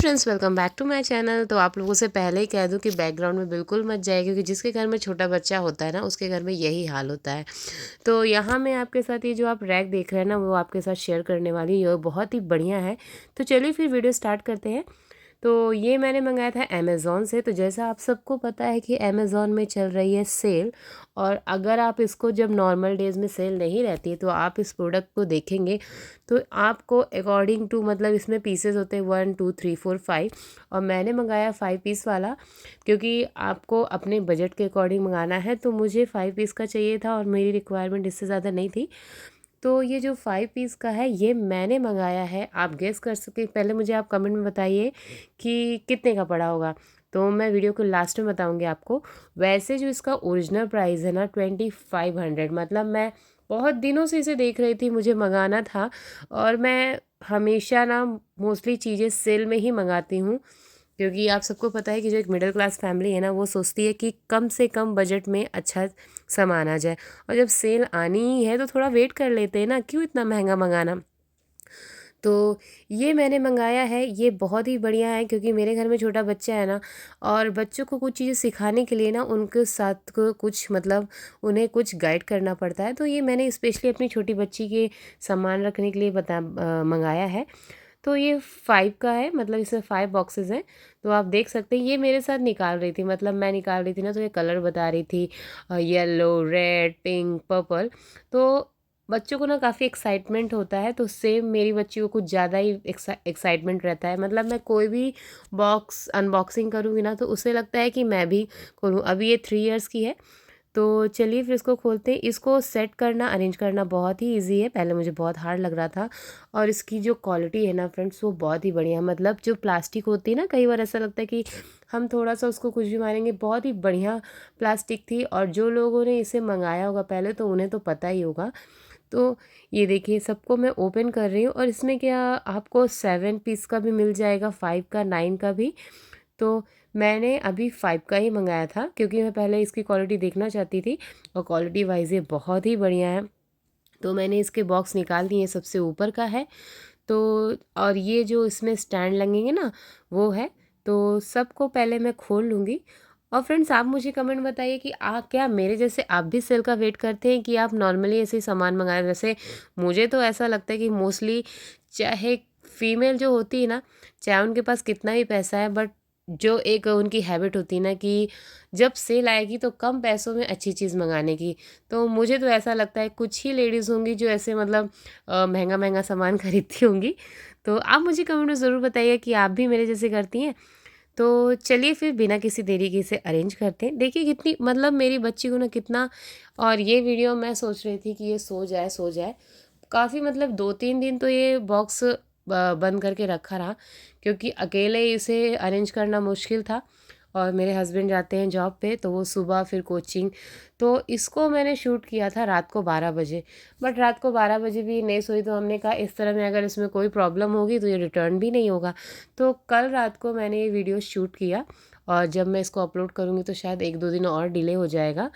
Friends, welcome back to my channel. तो आप लोगों से पहले ही कह दूं कि बैकग्राउंड में बिल्कुल मत जाए, क्योंकि जिसके घर में छोटा बच्चा होता है ना, उसके घर में यही हाल होता है। तो यहाँ मैं आपके साथ ये जो आप रैक देख रहे हैं ना, वो आपके साथ शेयर करने वाली ये बहुत ही बढ़िया है। तो चलिए फिर वीडियो स्टार्ट करते हैं। तो ये मैंने मंगाया था अमेज़ॉन से। तो जैसा आप सबको पता है कि अमेज़ॉन में चल रही है सेल, और अगर आप इसको जब नॉर्मल डेज़ में सेल नहीं रहती तो आप इस प्रोडक्ट को देखेंगे तो आपको अकॉर्डिंग टू मतलब इसमें पीसेस होते हैं 1 2 3 4 5, और मैंने मंगाया 5 पीस वाला, क्योंकि आपको अपने बजट के अकॉर्डिंग मंगाना है। तो मुझे 5 पीस का चाहिए था और मेरी रिक्वायरमेंट इससे ज़्यादा नहीं थी। तो ये जो 5 पीस का है ये मैंने मंगाया है। आप गेस कर सके, पहले मुझे आप कमेंट में बताइए कि कितने का पड़ा होगा। तो मैं वीडियो को लास्ट में बताऊंगी आपको। वैसे जो इसका ओरिजिनल प्राइस है ना 2500, मतलब मैं बहुत दिनों से इसे देख रही थी, मुझे मंगाना था। और मैं हमेशा ना मोस्टली चीज़ें सेल में ही मंगाती हूँ, क्योंकि आप सबको पता है कि जो एक मिडिल क्लास फैमिली है ना, वो सोचती है कि कम से कम बजट में अच्छा सामान आ जाए। और जब सेल आनी ही है तो थोड़ा वेट कर लेते हैं ना, क्यों इतना महंगा मंगाना। तो ये मैंने मंगाया है, ये बहुत ही बढ़िया है, क्योंकि मेरे घर में छोटा बच्चा है ना, और बच्चों को कुछ चीज़ें सिखाने के लिए ना उनके साथ को कुछ मतलब उन्हें कुछ गाइड करना पड़ता है। तो ये मैंने स्पेशली अपनी छोटी बच्ची के सामान रखने के लिए मंगाया है। तो ये 5 का है, मतलब इसमें 5 बॉक्सेस हैं। तो आप देख सकते हैं, ये मेरे साथ निकाल रही थी, मतलब मैं निकाल रही थी ना, तो ये कलर बता रही थी येलो, रेड, पिंक, पर्पल। तो बच्चों को ना काफ़ी एक्साइटमेंट होता है, तो सेम मेरी बच्ची को कुछ ज़्यादा ही एक्साइटमेंट रहता है। मतलब मैं कोई भी बॉक्स अनबॉक्सिंग करूँगी ना, तो उसे लगता है कि मैं भी खोलूँ। अभी ये 3 इयर्स की है। तो चलिए फिर इसको खोलते हैं। इसको सेट करना, अरेंज करना बहुत ही इजी है। पहले मुझे बहुत हार्ड लग रहा था। और इसकी जो क्वालिटी है ना फ्रेंड्स, वो बहुत ही बढ़िया है। मतलब जो प्लास्टिक होती है ना, कई बार ऐसा लगता है कि हम थोड़ा सा उसको कुछ भी मारेंगे, बहुत ही बढ़िया प्लास्टिक थी। और जो लोगों ने इसे मंगाया होगा पहले, तो उन्हें तो पता ही होगा। तो ये देखिए, सबको मैं ओपन कर रही हूँ, और इसमें क्या आपको 7 पीस का भी मिल जाएगा, 5 का, 9 का भी। तो मैंने अभी 5 का ही मंगाया था, क्योंकि मैं पहले इसकी क्वालिटी देखना चाहती थी, और क्वालिटी वाइज ये बहुत ही बढ़िया है। तो मैंने इसके बॉक्स निकाल दिए, सबसे ऊपर का है। तो और ये जो इसमें स्टैंड लगेंगे ना, वो है। तो सबको पहले मैं खोल लूँगी। और फ्रेंड्स, आप मुझे कमेंट बताइए कि क्या मेरे जैसे आप भी सेल का वेट करते हैं, कि आप नॉर्मली ऐसे ही सामान मंगाए। वैसे मुझे तो ऐसा लगता है कि मोस्टली, चाहे फीमेल जो होती है ना, चाहे उनके पास कितना ही पैसा है, बट जो एक उनकी हैबिट होती है ना कि जब सेल आएगी तो कम पैसों में अच्छी चीज़ मंगाने की। तो मुझे तो ऐसा लगता है कुछ ही लेडीज़ होंगी जो ऐसे मतलब महंगा महंगा सामान खरीदती होंगी। तो आप मुझे कमेंट में ज़रूर बताइए कि आप भी मेरे जैसे करती हैं। तो चलिए फिर बिना किसी देरी के इसे अरेंज करते हैं। देखिए कितनी, मतलब मेरी बच्ची को ना कितना। और ये वीडियो मैं सोच रही थी कि ये सो जाए। काफ़ी मतलब 2-3 दिन तो ये बॉक्स बंद करके रखा रहा, क्योंकि अकेले इसे अरेंज करना मुश्किल था। और मेरे हस्बैंड जाते हैं जॉब पे, तो वो सुबह फिर कोचिंग। तो इसको मैंने शूट किया था रात को 12 बजे। बट रात को 12 बजे भी नहीं सोई, तो हमने कहा इस तरह में अगर इसमें कोई प्रॉब्लम होगी तो ये रिटर्न भी नहीं होगा। तो कल रात को मैंने ये वीडियो शूट किया, और जब मैं इसको अपलोड करूँगी तो शायद 1-2 दिन और डिले हो जाएगा।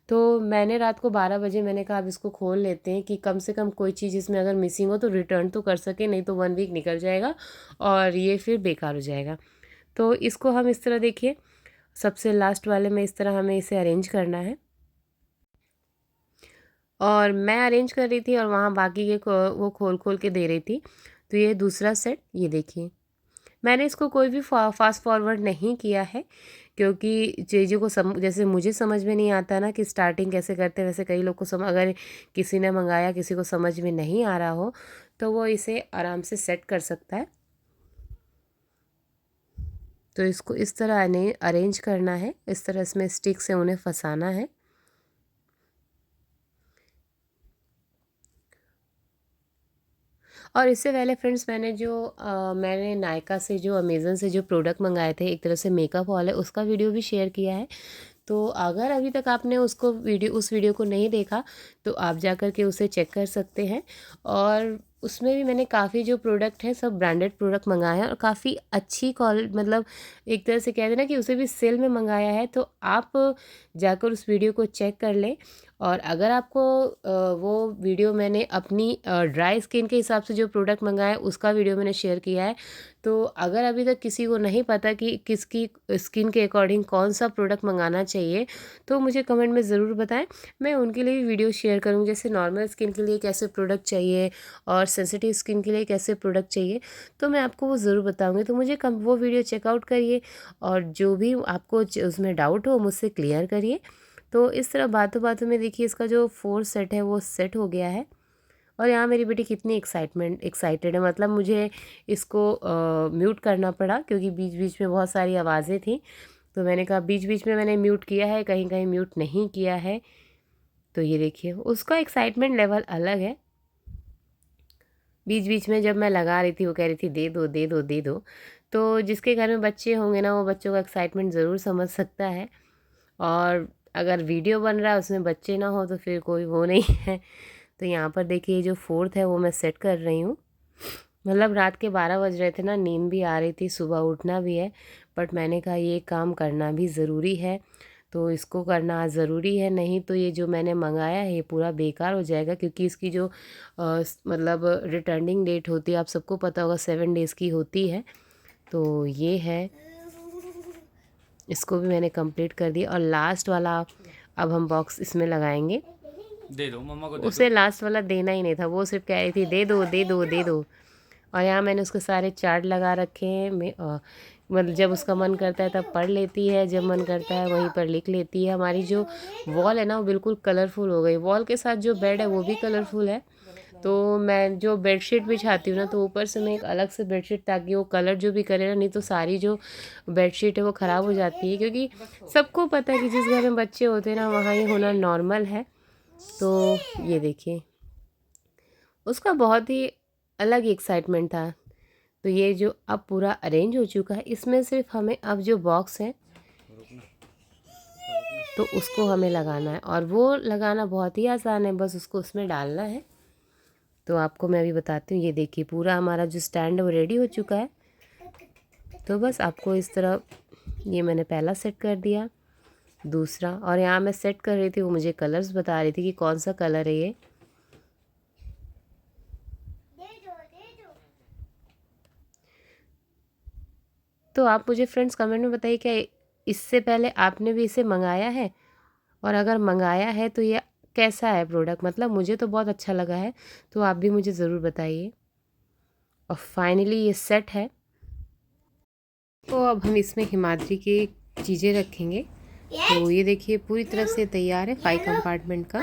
तो मैंने रात को 12 बजे मैंने कहा अब इसको खोल लेते हैं, कि कम से कम कोई चीज़ इसमें अगर मिसिंग हो तो रिटर्न तो कर सके, नहीं तो 1 वीक निकल जाएगा और ये फिर बेकार हो जाएगा। तो इसको हम इस तरह देखिए, सबसे लास्ट वाले में इस तरह हमें इसे अरेंज करना है। और मैं अरेंज कर रही थी और वहाँ बाकी के वो खोल खोल के दे रही थी। तो ये दूसरा सेट, ये देखिए। मैंने इसको कोई भी फास्ट फॉरवर्ड नहीं किया है, क्योंकि चीज़ों को जैसे मुझे समझ में नहीं आता ना कि स्टार्टिंग कैसे करते हैं, वैसे कई लोग को अगर किसी ने मंगाया, किसी को समझ में नहीं आ रहा हो, तो वो इसे आराम से सेट कर सकता है। तो इसको इस तरह अरेंज करना है, इस तरह इसमें स्टिक से उन्हें फंसाना है। और इससे पहले फ्रेंड्स, मैंने नायका से, जो अमेज़न से जो प्रोडक्ट मंगाए थे, एक तरह से मेकअप हॉल है, उसका वीडियो भी शेयर किया है। तो अगर अभी तक आपने उस वीडियो को नहीं देखा, तो आप जा कर के उसे चेक कर सकते हैं। और उसमें भी मैंने काफ़ी जो प्रोडक्ट है, सब ब्रांडेड प्रोडक्ट मंगाए हैं, और काफ़ी अच्छी मतलब एक तरह से कहते हैं ना कि उसे भी सेल में मंगाया है। तो आप जाकर उस वीडियो को चेक कर लें। और अगर आपको वो वीडियो मैंने अपनी ड्राई स्किन के हिसाब से जो प्रोडक्ट मंगाया है, उसका वीडियो मैंने शेयर किया है। तो अगर अभी तक किसी को नहीं पता कि किसकी स्किन के अकॉर्डिंग कौन सा प्रोडक्ट मंगाना चाहिए, तो मुझे कमेंट में ज़रूर बताएं। मैं उनके लिए भी वीडियो शेयर करूँगी, जैसे नॉर्मल स्किन के लिए कैसे प्रोडक्ट चाहिए और सेंसिटिव स्किन के लिए कैसे प्रोडक्ट चाहिए, तो मैं आपको वो ज़रूर बताऊँगी। तो मुझे वो वीडियो चेकआउट करिए और जो भी आपको उसमें डाउट हो मुझसे क्लियर करिए। तो इस तरह बातों बातों में देखिए इसका जो 4 सेट है वो सेट हो गया है। और यहाँ मेरी बेटी कितनी एक्साइटेड है, मतलब मुझे इसको म्यूट करना पड़ा क्योंकि बीच बीच में बहुत सारी आवाज़ें थी। तो मैंने कहा बीच बीच में मैंने म्यूट किया है, कहीं कहीं म्यूट नहीं किया है। तो ये देखिए उसका एक्साइटमेंट लेवल अलग है। बीच बीच में जब मैं लगा रही थी वो कह रही थी दे दो दे दो दे दो। तो जिसके घर में बच्चे होंगे ना वो बच्चों का एक्साइटमेंट ज़रूर समझ सकता है। और अगर वीडियो बन रहा है उसमें बच्चे ना हो तो फिर कोई वो नहीं है। तो यहाँ पर देखिए जो 4th है वो मैं सेट कर रही हूँ। मतलब रात के 12 बज रहे थे ना, नींद भी आ रही थी, सुबह उठना भी है, बट मैंने कहा ये काम करना भी ज़रूरी है, तो इसको करना ज़रूरी है, नहीं तो ये जो मैंने मंगाया है ये पूरा बेकार हो जाएगा। क्योंकि इसकी जो मतलब रिटर्निंग डेट होती है आप सबको पता होगा 7 डेज़ की होती है। तो ये है, इसको भी मैंने कंप्लीट कर दिया। और लास्ट वाला अब हम बॉक्स इसमें लगाएंगे। दे दो मम्मा को, दे उसे दो। लास्ट वाला देना ही नहीं था, वो सिर्फ कह रही थी दे दो दे दो दे दो। और यहाँ मैंने उसके सारे चार्ट लगा रखे हैं। मतलब जब उसका मन करता है तब पढ़ लेती है, जब मन करता है वहीं पर लिख लेती है। हमारी जो वॉल है ना वो बिल्कुल कलरफुल हो गई, वॉल के साथ जो बेड है वो भी कलरफुल है। तो मैं जो बेडशीट बिछाती हूँ ना तो ऊपर से मैं एक अलग से बेडशीट, ताकि वो कलर जो भी करे ना, नहीं तो सारी जो बेडशीट है वो ख़राब हो जाती है। क्योंकि सबको पता है कि जिस घर में बच्चे होते हैं ना वहाँ ये होना नॉर्मल है। तो ये देखिए उसका बहुत ही अलग ही एक्साइटमेंट था। तो ये जो अब पूरा अरेंज हो चुका है, इसमें सिर्फ हमें अब जो बॉक्स है तो उसको हमें लगाना है, और वो लगाना बहुत ही आसान है, बस उसको उसमें डालना है। तो आपको मैं अभी बताती हूँ। ये देखिए पूरा हमारा जो स्टैंड है वो रेडी हो चुका है। तो बस आपको इस तरह, ये मैंने पहला सेट कर दिया, दूसरा, और यहाँ मैं सेट कर रही थी, वो मुझे कलर्स बता रही थी कि कौन सा कलर है ये। तो आप मुझे फ्रेंड्स कमेंट में बताइए क्या इससे पहले आपने भी इसे मंगाया है, और अगर मंगाया है तो ये कैसा है प्रोडक्ट, मतलब मुझे तो बहुत अच्छा लगा है। तो आप भी मुझे ज़रूर बताइए। और फाइनली ये सेट है। तो अब हम इसमें हिमाद्री की चीज़ें रखेंगे। तो ये देखिए पूरी तरह से तैयार है 5 कंपार्टमेंट का।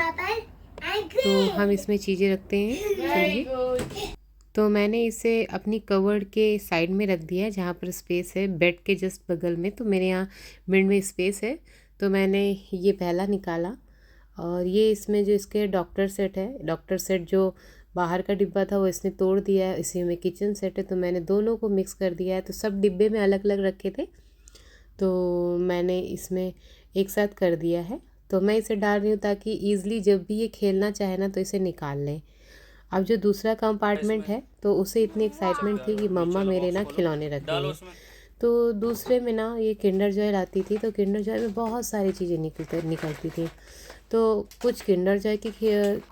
तो हम इसमें चीज़ें रखते हैं। चलिए, तो मैंने इसे अपनी कवर्ड के साइड में रख दिया है जहाँ पर स्पेस है, बेड के जस्ट बगल में। तो मेरे यहाँ मिड में स्पेस है, तो मैंने ये पहला निकाला। और ये इसमें जो इसके डॉक्टर सेट है, डॉक्टर सेट जो बाहर का डिब्बा था वो इसने तोड़ दिया है, इसी में किचन सेट है, तो मैंने दोनों को मिक्स कर दिया है। तो सब डिब्बे में अलग अलग रखे थे, तो मैंने इसमें एक साथ कर दिया है। तो मैं इसे डाल रही हूँ ताकि ईज़िली जब भी ये खेलना चाहे ना तो इसे निकाल लें। अब जो दूसरा कंपार्टमेंट है तो उसे इतनी एक्साइटमेंट थी कि मम्मा मेरे ना खिलौने रख देंगे। तो दूसरे में ना ये किंडर जॉय लाती थी, तो किंडर जॉय में बहुत सारी चीज़ें निकलती थी। तो कुछ किंडर जॉय के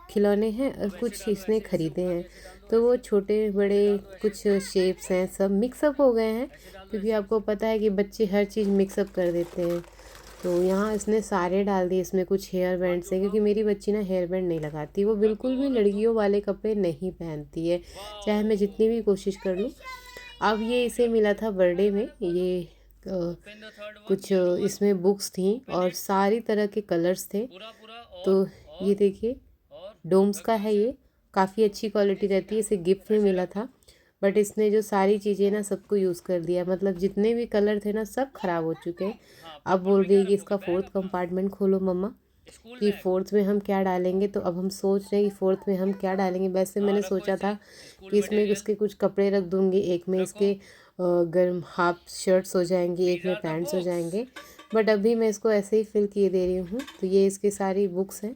खिलौने हैं और कुछ इसने ख़रीदे हैं। तो वो छोटे बड़े कुछ शेप्स हैं, सब मिक्सअप हो गए हैं, क्योंकि आपको पता है कि बच्चे हर चीज़ मिक्सअप कर देते हैं। तो यहाँ इसने सारे डाल दिए। इसमें कुछ हेयर बैंड्स हैं, क्योंकि मेरी बच्ची ना हेयर बैंड नहीं लगाती, वो बिल्कुल भी लड़कियों वाले कपड़े नहीं पहनती है, चाहे मैं जितनी भी कोशिश कर लूँ। अब ये इसे मिला था बर्थडे में, ये कुछ इसमें बुक्स थी और सारी तरह के कलर्स थे। तो ये देखिए डोम्स का है, ये काफ़ी अच्छी क्वालिटी रहती है, इसे गिफ्ट में मिला था। बट इसने जो सारी चीज़ें ना सबको यूज़ कर दिया, मतलब जितने भी कलर थे ना सब ख़राब हो चुके हैं। अब बोल रही है कि इसका 4th कंपार्टमेंट खोलो मम्मा, कि 4th में हम क्या डालेंगे। तो अब हम सोच रहे हैं कि 4th में हम क्या डालेंगे। वैसे मैंने सोचा था कि इसमें इसके कुछ कपड़े रख दूँगी, एक में इसके गर्म हाफ शर्ट्स हो जाएंगी, एक में पैंट्स हो जाएंगे, बट अभी मैं इसको ऐसे ही फिल किए दे रही हूँ। तो ये इसकी सारी बुक्स हैं।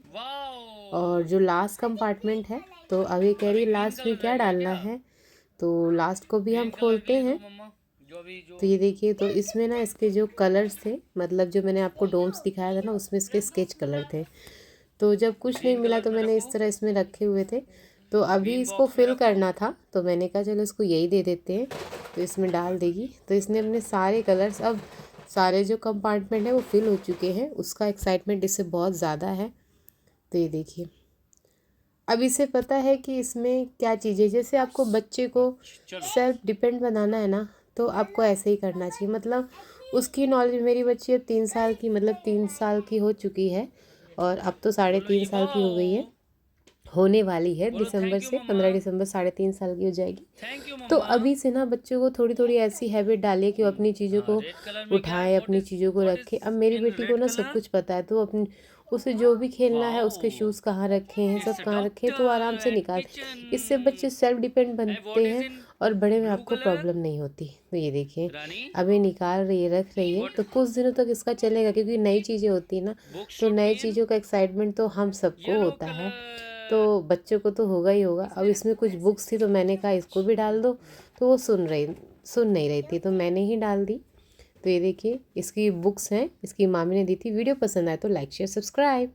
और जो लास्ट कंपार्टमेंट है, तो अभी कह रही है लास्ट में क्या डालना है, तो लास्ट को भी हम खोलते हैं। तो ये देखिए, तो इसमें ना इसके जो कलर्स थे, मतलब जो मैंने आपको डोम्स दिखाया था ना उसमें इसके स्केच कलर थे। तो जब कुछ नहीं मिला तो मैंने इस तरह इसमें रखे हुए थे। तो अभी इसको फिल करना था, तो मैंने कहा चलो इसको यही दे देते हैं, तो इसमें डाल देगी। तो इसने अपने सारे कलर्स, अब सारे जो कंपार्टमेंट है वो फिल हो चुके हैं। उसका एक्साइटमेंट इससे बहुत ज़्यादा है। तो ये देखिए, अब इसे पता है कि इसमें क्या चीज़ें, जैसे आपको बच्चे को सेल्फ डिपेंड बनाना है ना, तो आपको ऐसे ही करना चाहिए। मतलब उसकी नॉलेज, मेरी बच्ची अब 3 साल की, मतलब 3 साल की हो चुकी है, और अब तो 3.5 साल की हो गई है, होने वाली है बोलो दिसंबर थैंक यू से, मम्मा। 15 दिसंबर 3.5 साल की हो जाएगी। थैंक यू तो मम्मा। अभी से ना बच्चों को थोड़ी थोड़ी ऐसी हैबिट डालिए कि वो अपनी चीज़ों को रेड कलर में क्या है? उठाए, अपनी चीज़ों को व्हाट रखे। इज अब मेरी इन बेटी को रेड ना सब कलर? कुछ पता है, तो अपनी उसे जो भी खेलना है, उसके वाओ, शूज़ कहाँ रखे हैं, सब इट्स कहाँ रखे हैं, तो वो आराम डॉक्टर से एंड निकाल। इससे बच्चे kitchen. Self depend and what बनते इज हैं, इन और बड़े में ब्लू आपको कलर? प्रॉब्लम नहीं होती। तो ये देखिए, रानी, अभी निकाल रही है, रख रही है, व्हाट तो कुछ दिनों तक इसका चलेगा, क्योंकि नई चीज़ें होती है ना, बुक तो शुड बी नई इन चीज़ों का एक्साइटमेंट तो हम सबको येलो होता है, तो कलर। बच्चों को तो होगा ही होगा। अब इसमें कुछ बुक्स थी, तो मैंने कहा इसको भी डाल दो, तो वो सुन नहीं रही थी, तो मैंने ही डाल दी। तो ये देखिए, इसकी बुक्स हैं, इसकी मामी ने दी थी। वीडियो पसंद आए तो लाइक शेयर सब्सक्राइब।